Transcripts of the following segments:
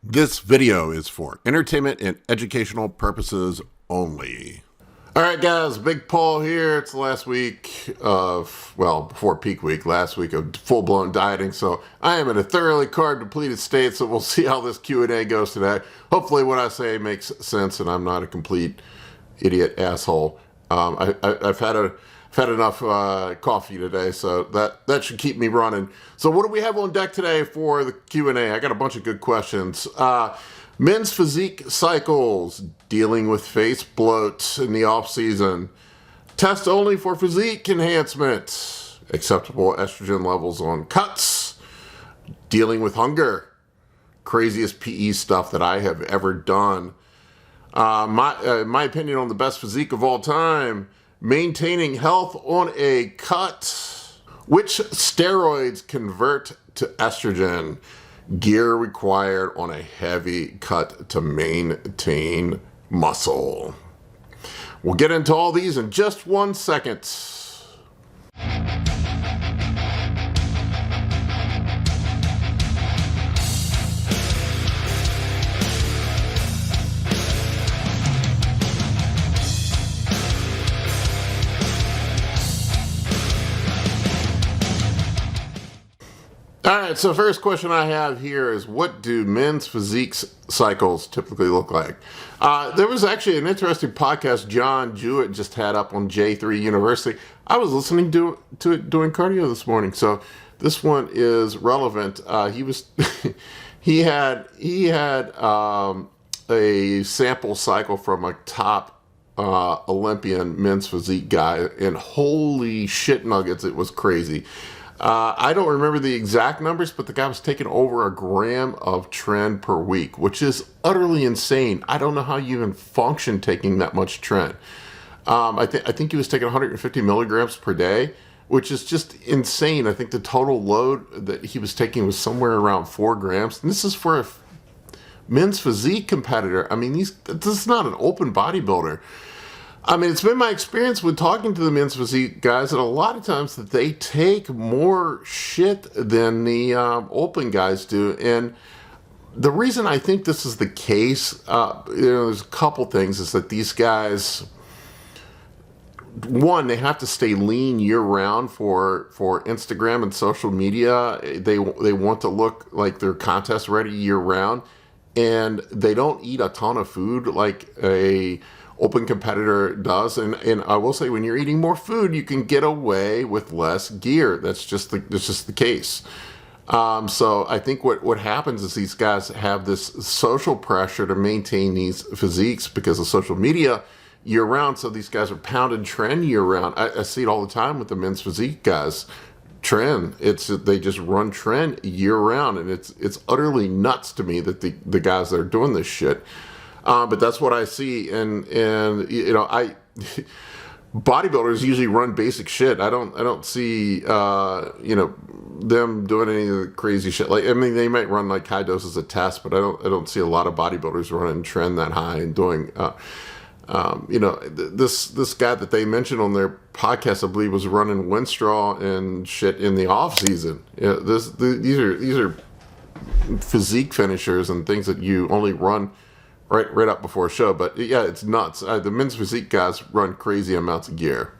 This video is for entertainment and educational purposes only. All right, guys, big poll here. It's the last week of, well, before peak week, last week of full-blown dieting. So I am in a thoroughly carb-depleted state, so we'll see how this Q&A goes today. Hopefully what I say makes sense and I'm not a complete idiot asshole. I've had enough coffee today, so that should keep me running. So what do we have on deck today for the Q&A? I got a bunch of good questions. Men's physique cycles, dealing with face bloat in the off season, test only for physique enhancement, acceptable estrogen levels on cuts, dealing with hunger, craziest PE stuff that I have ever done. My opinion on the best physique of all time, maintaining health on a cut, which steroids convert to estrogen, gear required on a heavy cut to maintain muscle. We'll get into all these in just 1 second. All right, so first question I have here is, what do men's physique cycles typically look like? There was actually an interesting podcast John Jewett just had up on J3 University. I was listening to it doing cardio this morning, so this one is relevant. He had a sample cycle from a top Olympian men's physique guy, and holy shit nuggets, it was crazy. I don't remember the exact numbers, but the guy was taking over 1 gram of tren per week, which is utterly insane. I don't know how you even function taking that much tren. I think he was taking 150 milligrams per day, which is just insane. I think the total load that he was taking was somewhere around 4 grams. And this is for a men's physique competitor. I mean, this is not an open bodybuilder. I mean, it's been my experience with talking to the men's physique guys that a lot of times that they take more shit than the open guys do. And the reason I think this is the case, there's a couple things, is that these guys, one, they have to stay lean year-round for Instagram and social media. They want to look like they're contest ready year-round, and they don't eat a ton of food like a open competitor does. And I will say, when you're eating more food, you can get away with less gear. That's just the case. So I think what happens is these guys have this social pressure to maintain these physiques because of social media year-round. So these guys are pounding tren year-round. I see it all the time with the men's physique guys. Tren, they just run tren year-round, and it's utterly nuts to me that the guys that are doing this shit. But that's what I see, and you know, bodybuilders usually run basic shit. I don't see you know, them doing any of the crazy shit. Like, I mean, they might run like high doses of test, but I don't see a lot of bodybuilders running tren that high and doing you know, this guy that they mentioned on their podcast, I believe, was running Winstraw and shit in the off season. Yeah, these are physique finishers and things that you only run right up before a show. But yeah, it's nuts. The men's physique guys run crazy amounts of gear.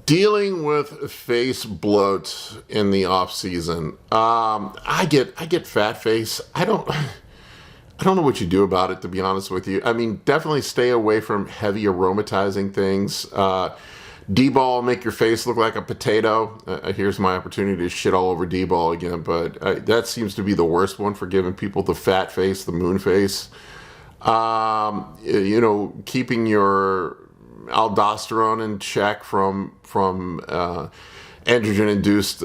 Dealing with face bloat in the off season. I get fat face. I don't know what you do about it, to be honest with you. I mean, definitely stay away from heavy aromatizing things. D-ball, make your face look like a potato. Here's my opportunity to shit all over D-ball again, but that seems to be the worst one for giving people the fat face, the moon face. You know, keeping your aldosterone in check from androgen-induced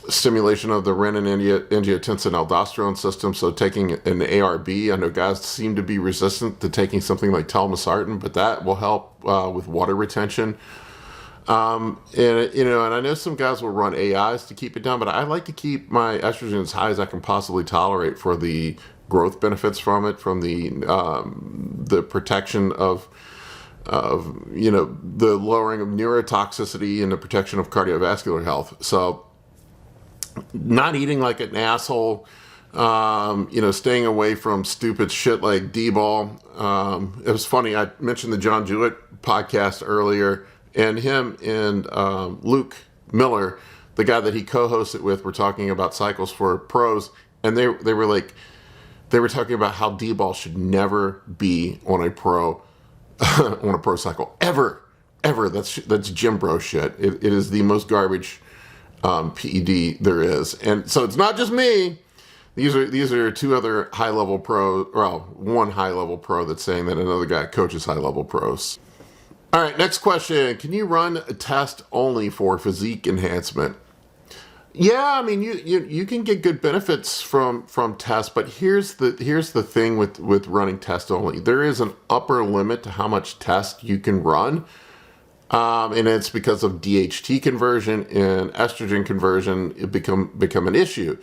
stimulation of the renin-angiotensin aldosterone system. So taking an ARB, I know guys seem to be resistant to taking something like telmisartan, but that will help with water retention. And you know, and I know some guys will run AIs to keep it down, but I like to keep my estrogen as high as I can possibly tolerate for the growth benefits from it, from the protection of you know, the lowering of neurotoxicity and the protection of cardiovascular health. So not eating like an asshole Staying away from stupid shit like D-ball. It was funny, I mentioned the John Jewett podcast earlier, and him and Luke Miller, the guy that he co-hosted with, were talking about cycles for pros, and they were talking about how D-ball should never be on a pro on a pro cycle ever. That's gym bro shit. It is the most garbage PED there is, and so it's not just me. These are two other high-level pros, well, one high-level pro that's saying that another guy coaches high-level pros. All right, next question. Can you run a test only for physique enhancement? Yeah, I mean, you can get good benefits from tests, but here's the thing with running test only. There is an upper limit to how much test you can run, and it's because of DHT conversion and estrogen conversion it become an issue.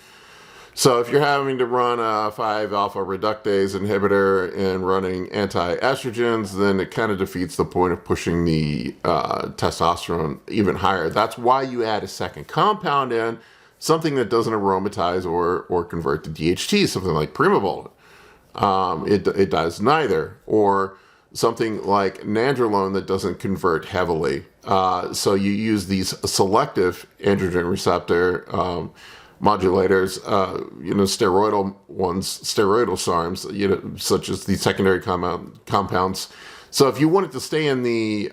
So if you're having to run a 5-alpha reductase inhibitor and running anti-estrogens, then it kind of defeats the point of pushing the testosterone even higher. That's why you add a second compound in, something that doesn't aromatize or convert to DHT, something like Primobolan. It does neither. Or something like Nandrolone that doesn't convert heavily. So you use these selective androgen receptor modulators, steroidal SARMs, such as the secondary compounds. So if you wanted to stay in the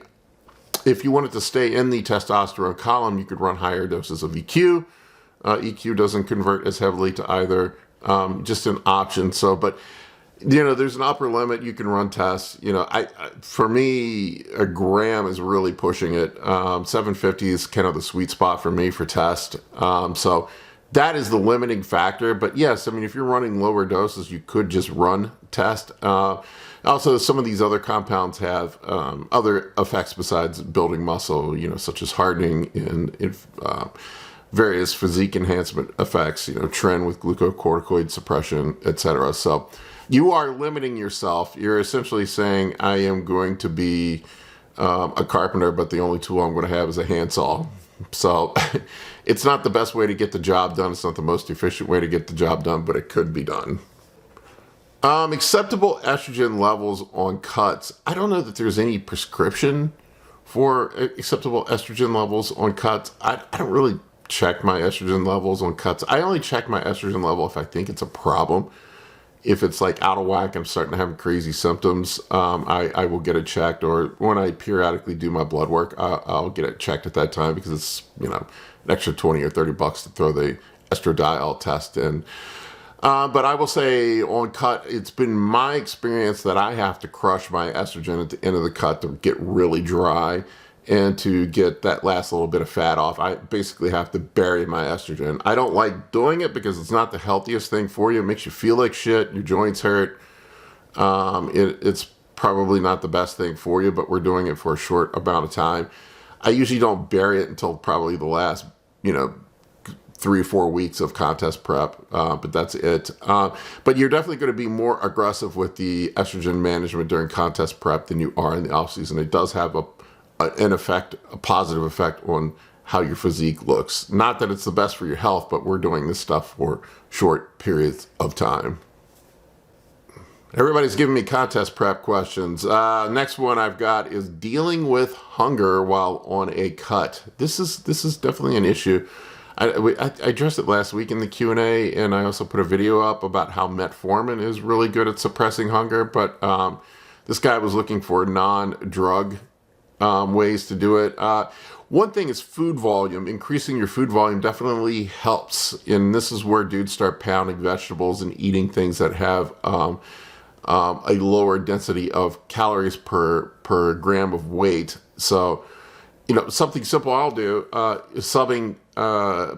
testosterone column, you could run higher doses of EQ. EQ doesn't convert as heavily to either, just an option. So, but there's an upper limit. You can run tests. For me, a gram is really pushing it. 750 is kind of the sweet spot for me for test. So that is the limiting factor. But yes, I mean, if you're running lower doses, you could just run test. Also, some of these other compounds have other effects besides building muscle, such as hardening and various physique enhancement effects, trend with glucocorticoid suppression, etc. So you are limiting yourself. You're essentially saying, I am going to be a carpenter, but the only tool I'm going to have is a handsaw. So it's not the best way to get the job done. It's not the most efficient way to get the job done, but it could be done. Acceptable estrogen levels on cuts. I don't know that there's any prescription for acceptable estrogen levels on cuts. I don't really check my estrogen levels on cuts. I only check my estrogen level if I think it's a problem. If it's like out of whack, I'm starting to have crazy symptoms, I will get it checked. Or when I periodically do my blood work, I'll get it checked at that time, because it's, an extra 20 or 30 bucks to throw the estradiol test in. But I will say on cut, it's been my experience that I have to crush my estrogen at the end of the cut to get really dry. And to get that last little bit of fat off, I basically have to bury my estrogen. I don't like doing it because it's not the healthiest thing for you. It makes you feel like shit. Your joints hurt. It's probably not the best thing for you, but we're doing it for a short amount of time. I usually don't bury it until probably the last, 3-4 weeks of contest prep, but that's it. But you're definitely going to be more aggressive with the estrogen management during contest prep than you are in the off season. It does have a positive effect on how your physique looks. Not that it's the best for your health, but we're doing this stuff for short periods of time. Everybody's giving me contest prep questions. Next one I've got is dealing with hunger while on a cut. This is definitely an issue. I addressed it last week in the Q&A, and I also put a video up about how metformin is really good at suppressing hunger, but this guy was looking for non-drug ways to do it. One thing is food volume. Increasing your food volume definitely helps. And this is where dudes start pounding vegetables and eating things that have a lower density of calories per gram of weight. So, something simple I'll do is subbing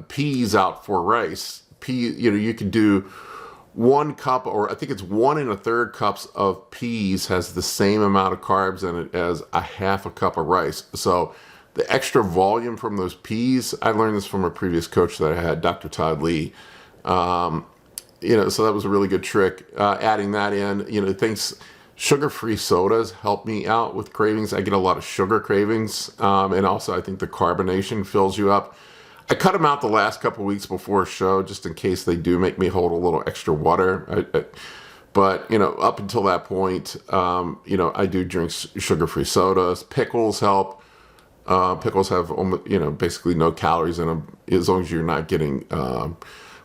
peas out for rice. You could do 1 cup, or I think it's 1 1/3 cups of peas has the same amount of carbs in it as a half a cup of rice. So the extra volume from those peas, I learned this from a previous coach that I had, Dr. Todd Lee. So that was a really good trick. Adding that in, things, sugar-free sodas help me out with cravings. I get a lot of sugar cravings. And also I think the carbonation fills you up. I cut them out the last couple weeks before a show just in case they do make me hold a little extra water. But, you know, up until that point, you know, I do drink sugar-free sodas. Pickles help. Pickles have, you know, basically no calories in them as long as you're not getting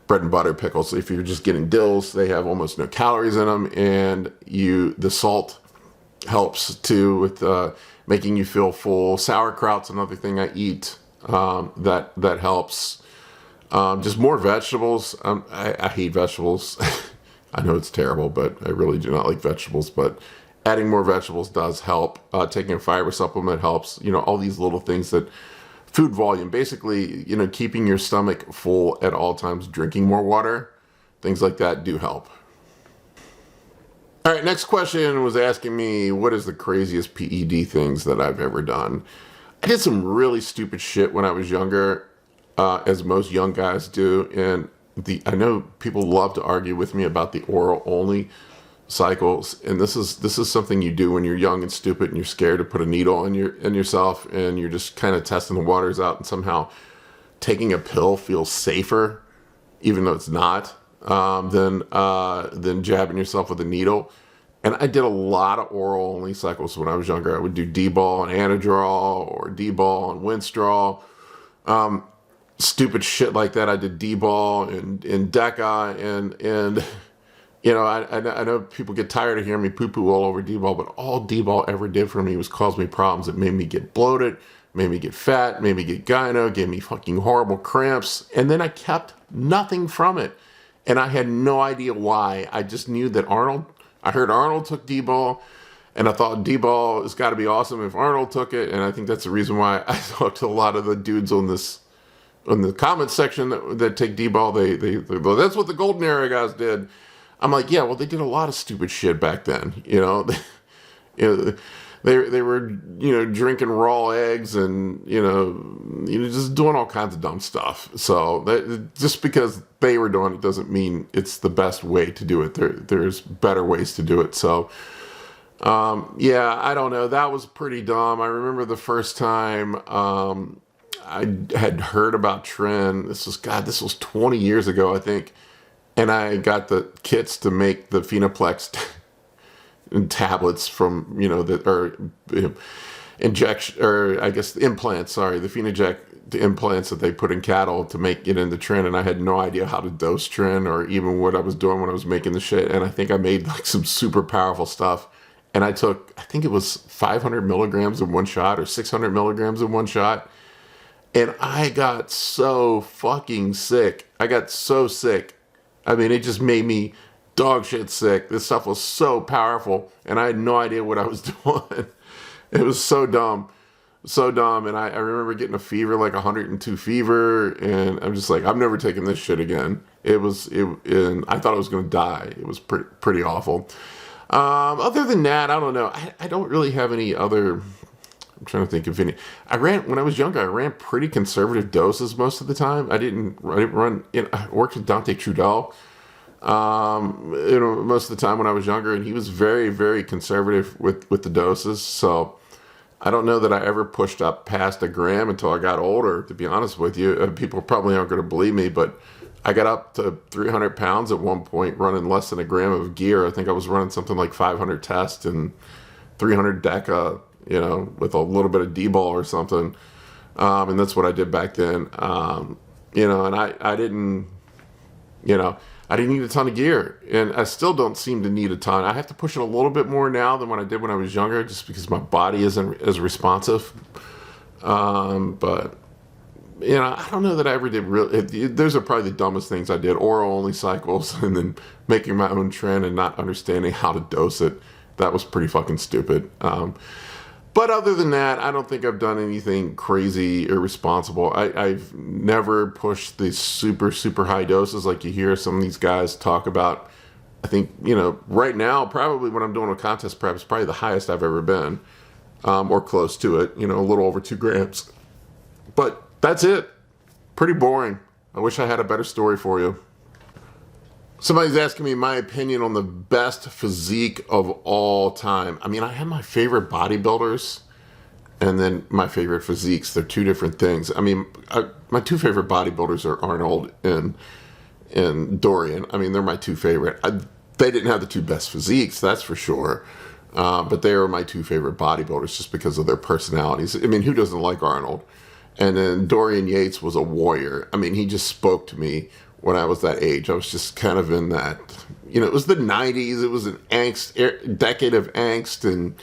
bread and butter pickles. If you're just getting dills, they have almost no calories in them. And the salt helps too with making you feel full. Sauerkraut's another thing I eat that helps. Just more vegetables. I hate vegetables. I know it's terrible, but I really do not like vegetables. But adding more vegetables does help. Taking a fiber supplement helps. You know, all these little things that food volume, basically, you know, keeping your stomach full at all times, drinking more water, things like that do help. All right, next question was asking me, what is the craziest PED things that I've ever done? I did some really stupid shit when I was younger, as most young guys do. And I know people love to argue with me about the oral only cycles. And this is something you do when you're young and stupid and you're scared to put a needle in yourself, and you're just kind of testing the waters out, and somehow taking a pill feels safer, even though it's not, than jabbing yourself with a needle. And I did a lot of oral only cycles when I was younger. I would do D-ball and Anadrol, or D-ball and Winstrol. Stupid shit like that. I did D-ball and Deca, and you know, I know people get tired of hearing me poo-poo all over D-ball, but all D-ball ever did for me was cause me problems. It made me get bloated, made me get fat, made me get gyno, gave me fucking horrible cramps, and then I kept nothing from it. And I had no idea why. I just knew that I heard Arnold took D-ball, and I thought D-ball has got to be awesome if Arnold took it, and I think that's the reason why I talked to a lot of the dudes on the comments section that take D-ball. They that's what the golden era guys did. I'm like, yeah, well, they did a lot of stupid shit back then, you know. They were, you know, drinking raw eggs and, you know, just doing all kinds of dumb stuff. So just because they were doing it doesn't mean it's the best way to do it. There's better ways to do it. So, yeah, I don't know. That was pretty dumb. I remember the first time I had heard about Tren. This was 20 years ago, I think. And I got the kits to make the Phenoplex tablets from, you know, injection, or I guess implants, sorry, the Phenoject implants that they put in cattle to make it into Tren. And I had no idea how to dose Tren or even what I was doing when I was making the shit. And I think I made like some super powerful stuff. And I think it was 500 milligrams in one shot or 600 milligrams in one shot. And I got so fucking sick. I got so sick. I mean, it just made me dog shit sick. This stuff was so powerful, and I had no idea what I was doing. It was so dumb. So dumb. And I remember getting a fever, like 102 fever, and I'm just like, I'm never taking this shit again. And I thought I was going to die. It was pretty awful. Other than that, I don't know. I don't really have any other... I'm trying to think of any. When I was younger, I ran pretty conservative doses most of the time. I didn't run, you know, I worked with Dante Trudel, you know, most of the time when I was younger, and he was very, very conservative with the doses. So I don't know that I ever pushed up past a gram until I got older, to be honest with you. People probably aren't going to believe me, but I got up to 300 pounds at one point, running less than a gram of gear. I think I was running something like 500 tests and 300 Deca, you know, with a little bit of D-ball or something. And that's what I did back then. You know, and I didn't, you know, I didn't need a ton of gear, and I still don't seem to need a ton. I have to push it a little bit more now than what I did when I was younger, just because my body isn't as responsive. But, you know, I don't know that I ever did those are probably the dumbest things I did. Oral only cycles, and then making my own trend and not understanding how to dose it. That was pretty fucking stupid. But other than that, I don't think I've done anything crazy irresponsible. I've never pushed the super, super high doses like you hear some of these guys talk about. I think, you know, right now, probably when I'm doing a contest prep, it's probably the highest I've ever been, or close to it, you know, a little over 2 grams. But that's it. Pretty boring. I wish I had a better story for you. Somebody's asking me my opinion on the best physique of all time. I mean, I have my favorite bodybuilders. and then my favorite physiques. They're two different things. I mean, my two favorite bodybuilders are Arnold and Dorian. I mean, they're my two favorite. They didn't have the two best physiques, that's for sure. But they are my two favorite bodybuilders just because of their personalities. I mean, who doesn't like Arnold? And then Dorian Yates was a warrior. I mean, he just spoke to me when I was that age. I was just kind of in that, it was the 90s. It was an decade of angst, and,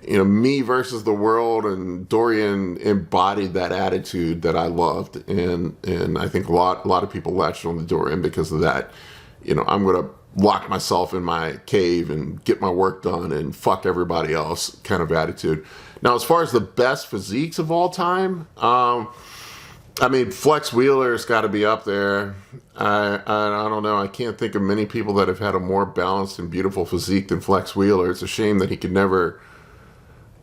me versus the world. And Dorian embodied that attitude that I loved. And I think a lot of people latched on to Dorian because of that. I'm going to lock myself in my cave and get my work done and fuck everybody else kind of attitude. Now, as far as the best physiques of all time, I mean, Flex Wheeler's got to be up there. I don't know. I can't think of many people that have had a more balanced and beautiful physique than Flex Wheeler. It's a shame that he could never,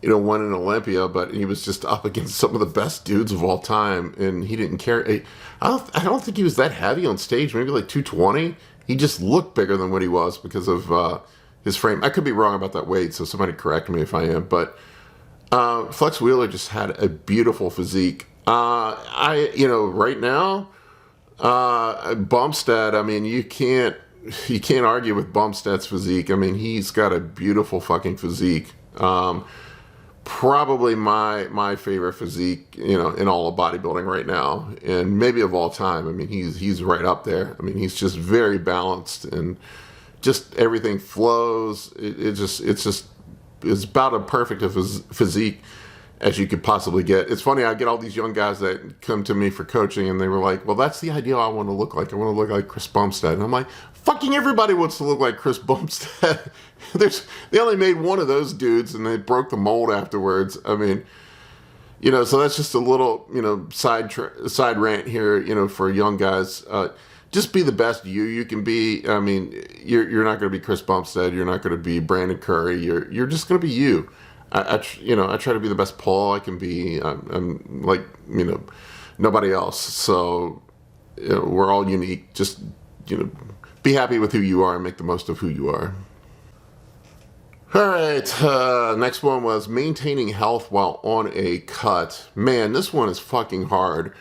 win an Olympia, but he was just up against some of the best dudes of all time, and he didn't care. I don't think he was that heavy on stage, maybe like 220. He just looked bigger than what he was because of his frame. I could be wrong about that weight, so somebody correct me if I am, but Flex Wheeler just had a beautiful physique. Right now, Bumstead, I mean, you can't argue with Bumstead's physique. I mean, he's got a beautiful fucking physique. Probably my favorite physique, in all of bodybuilding right now, and maybe of all time. I mean, he's right up there. I mean, he's just very balanced, and just everything flows. It's about a perfect physique as you could possibly get. It's funny, I get all these young guys that come to me for coaching, and they were like, well, that's the ideal I want to look like. I want to look like Chris Bumstead. And I'm like, fucking everybody wants to look like Chris Bumstead. They only made one of those dudes, and they broke the mold afterwards. I mean, so that's just a little, side rant here, for young guys. Just be the best you can be. I mean, you're not going to be Chris Bumstead. You're not going to be Brandon Curry. You're just going to be you. I try to be the best Paul I can be. I'm like, nobody else. So, we're all unique. Just, be happy with who you are and make the most of who you are. All right, next one was maintaining health while on a cut. Man, this one is fucking hard.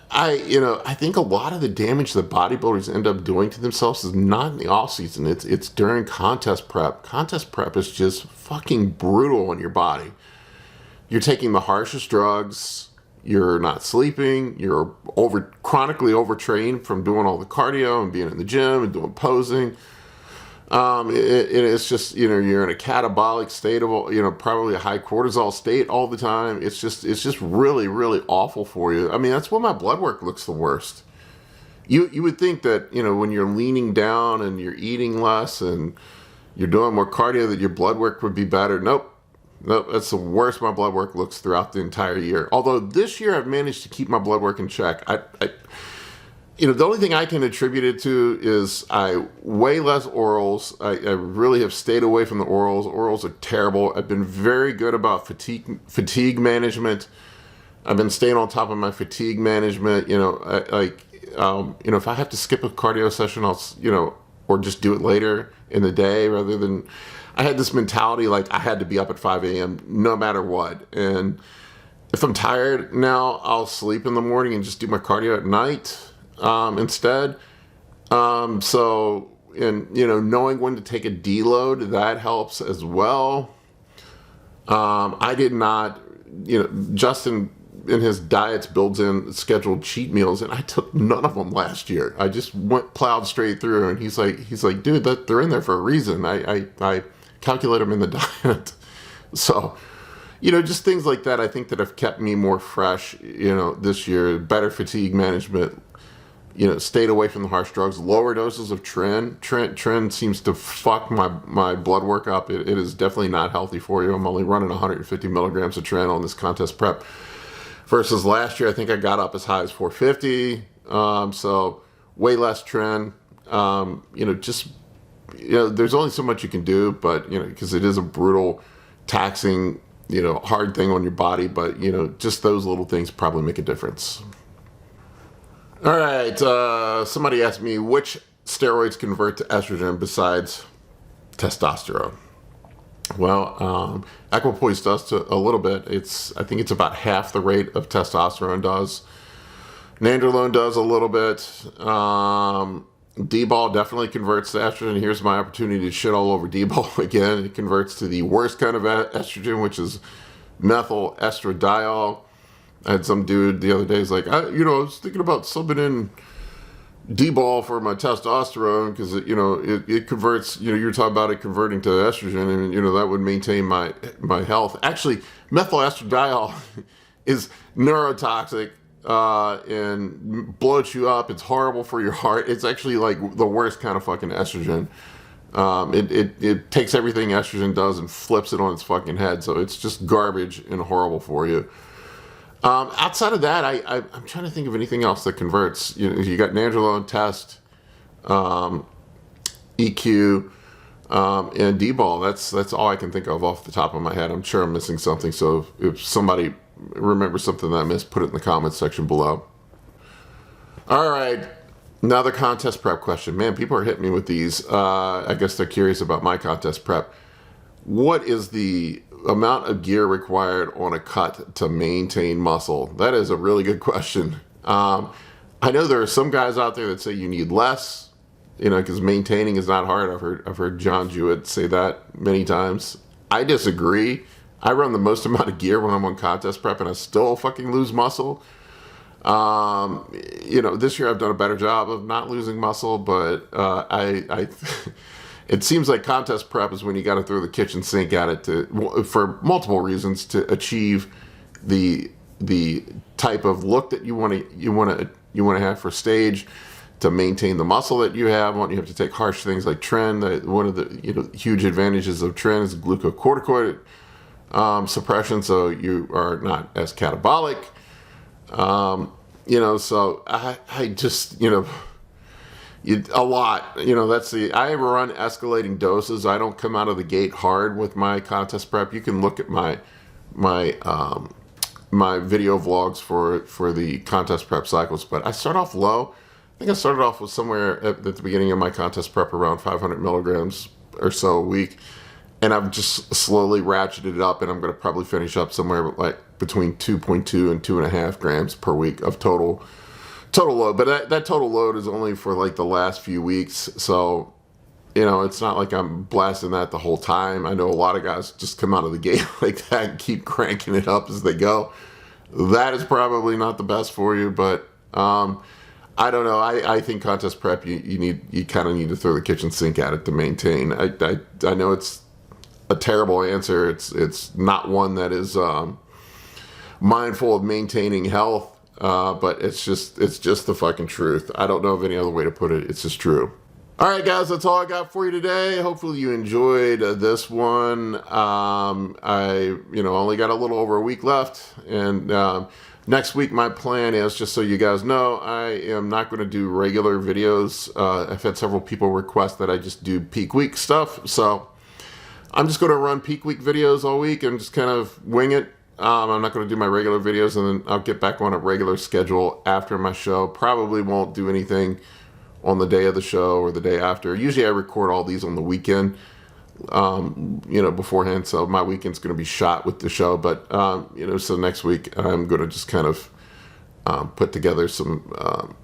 I think a lot of the damage that bodybuilders end up doing to themselves is not in the off season. It's during contest prep. Contest prep is just fucking brutal on your body. You're taking the harshest drugs. You're not sleeping. You're chronically overtrained from doing all the cardio and being in the gym and doing posing. It's just, you're in a catabolic state of, probably a high cortisol state all the time. It's just really, really awful for you. I mean, that's when my blood work looks the worst. You would think that, when you're leaning down and you're eating less and you're doing more cardio, that your blood work would be better. Nope, that's the worst my blood work looks throughout the entire year. Although this year I've managed to keep my blood work in check. The only thing I can attribute it to is I way less orals. I really have stayed away from the orals. Orals are terrible. I've been very good about fatigue management. I've been staying on top of my fatigue management. If I have to skip a cardio session, I'll, or just do it later in the day rather than. I had this mentality like I had to be up at 5 a.m. no matter what. And if I'm tired now, I'll sleep in the morning and just do my cardio at night. Instead. Knowing when to take a deload, that helps as well. I did not, Justin in his diets builds in scheduled cheat meals, and I took none of them last year. I just plowed straight through, and he's like, dude, they're in there for a reason. I calculate them in the diet. So, just things like that, I think that have kept me more fresh, this year. Better fatigue management, stayed away from the harsh drugs, lower doses of Tren. Tren seems to fuck my blood work up. It is definitely not healthy for you. I'm only running 150 milligrams of Tren on this contest prep. Versus last year, I think I got up as high as 450. So way less Tren. There's only so much you can do, but, because it is a brutal, taxing, hard thing on your body. But, just those little things probably make a difference. All right, somebody asked me which steroids convert to estrogen besides testosterone. Well, equipoise does a little bit. I think it's about half the rate of testosterone does. Nandrolone does a little bit. D-ball definitely converts to estrogen. Here's my opportunity to shit all over D-ball again. It converts to the worst kind of estrogen, which is methyl estradiol. I had some dude the other day, he's like, I was thinking about subbing in D-ball for my testosterone because it converts. You're talking about it converting to estrogen, and that would maintain my health. Actually, methyl estradiol is neurotoxic and bloats you up. It's horrible for your heart. It's actually like the worst kind of fucking estrogen. It takes everything estrogen does and flips it on its fucking head. So it's just garbage and horrible for you. Outside of that, I'm trying to think of anything else that converts. You got nandrolone, test, EQ, and D-ball. That's all I can think of off the top of my head. I'm sure I'm missing something. So if somebody remembers something that I missed, put it in the comments section below. All right. Another contest prep question. Man, people are hitting me with these. I guess they're curious about my contest prep. What is the amount of gear required on a cut to maintain muscle? That is a really good question. I know there are some guys out there that say you need less, because maintaining is not hard. I've heard John Jewett say that many times. I disagree. I run the most amount of gear when I'm on contest prep, and I still fucking lose muscle. This year I've done a better job of not losing muscle, but it seems like contest prep is when you got to throw the kitchen sink at it for multiple reasons to achieve the type of look that you want to have for stage, to maintain the muscle that you have. You have to take harsh things like tren. One of the huge advantages of tren is glucocorticoid suppression, so you are not as catabolic. So I just a lot. I run escalating doses. I don't come out of the gate hard with my contest prep. You can look at my video vlogs for the contest prep cycles, but I start off low. I think I started off with somewhere at the beginning of my contest prep around 500 milligrams or so a week, and I've just slowly ratcheted it up, and I'm going to probably finish up somewhere like between 2.2 and 2.5 grams per week of total load. But that total load is only for like the last few weeks, so it's not like I'm blasting that the whole time. I know a lot of guys just come out of the gate like that and keep cranking it up as they go. That is probably not the best for you, but I don't know. I think contest prep, you kind of need to throw the kitchen sink at it to maintain. I know it's a terrible answer. It's not one that is mindful of maintaining health, but it's just the fucking truth. I don't know of any other way to put it. It's just true. All right, guys, that's all I got for you today. Hopefully you enjoyed this one. I only got a little over a week left, and next week my plan is, just so you guys know, I am not going to do regular videos. I've had several people request that I just do peak week stuff, so I'm just going to run peak week videos all week and just kind of wing it. I'm not going to do my regular videos, and then I'll get back on a regular schedule after my show. Probably won't do anything on the day of the show or the day after. Usually I record all these on the weekend, beforehand, so my weekend's going to be shot with the show. But, so next week I'm going to just kind of put together some,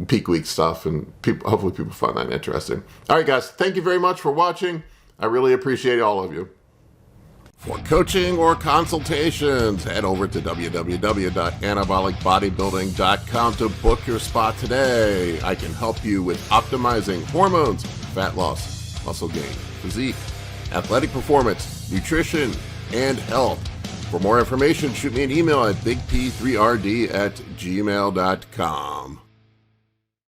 peak week stuff, and hopefully people find that interesting. All right, guys, thank you very much for watching. I really appreciate all of you. For coaching or consultations, head over to www.anabolicbodybuilding.com to book your spot today. I can help you with optimizing hormones, fat loss, muscle gain, physique, athletic performance, nutrition, and health. For more information, shoot me an email at bigp3rd@gmail.com.